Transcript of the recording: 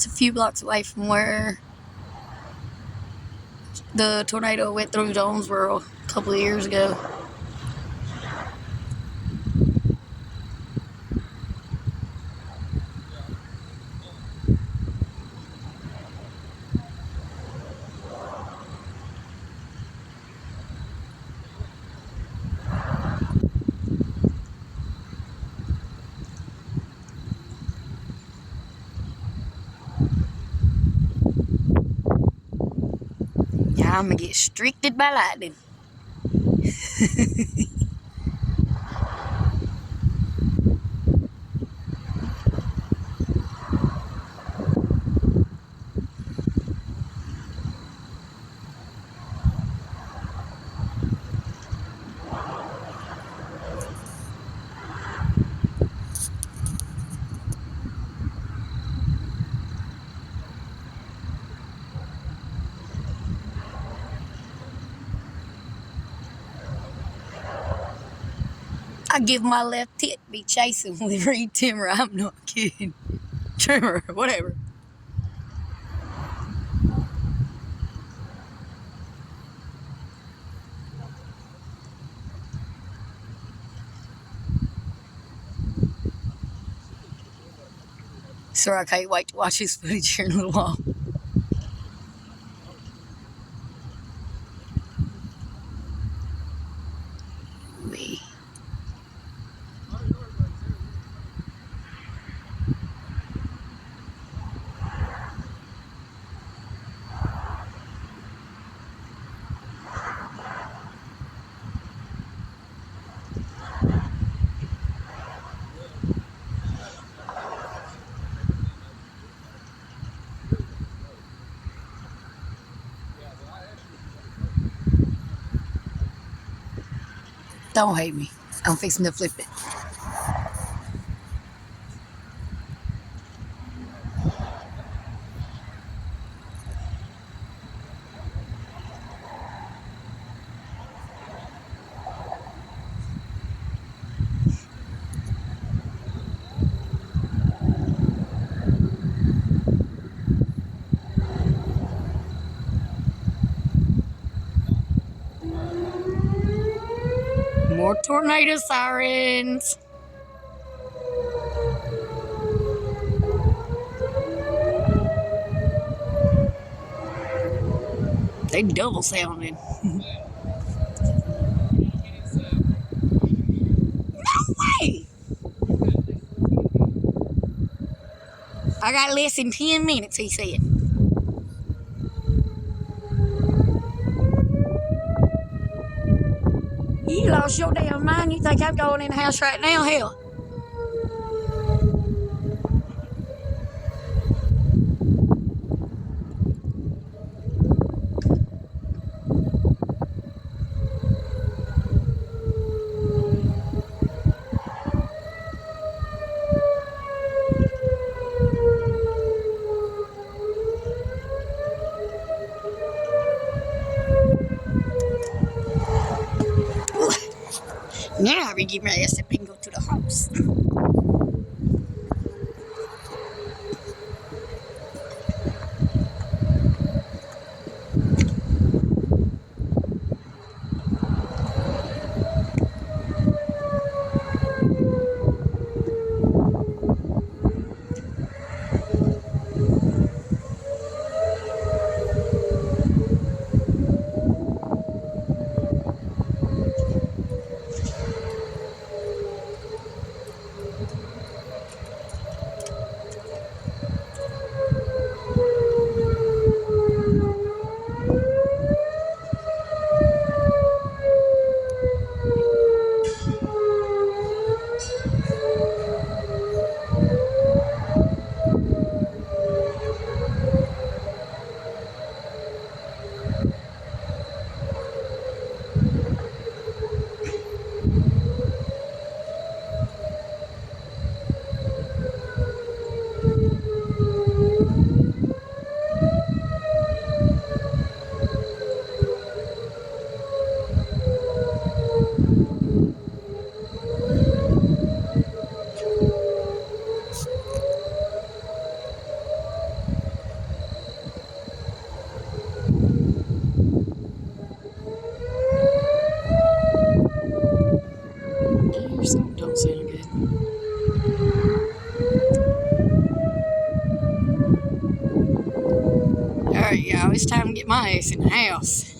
just a few blocks away from where the tornado went through Jonesboro a couple of years ago. Yeah, I'm gonna get streaked by lightning. I give my left tit be chasing with reed timber. I'm not kidding. Trimmer, whatever. So I can't wait to watch this footage here in a little while. Wee. Don't hate me. I'm fixing to flip it. More tornado sirens. They double sounding. No way! I got less than 10 minutes, he said. You lost your damn mind. You think I'm going in the house right now? Hell. Now I get my ass up and go to the house. now. It's time to get my ass in the house.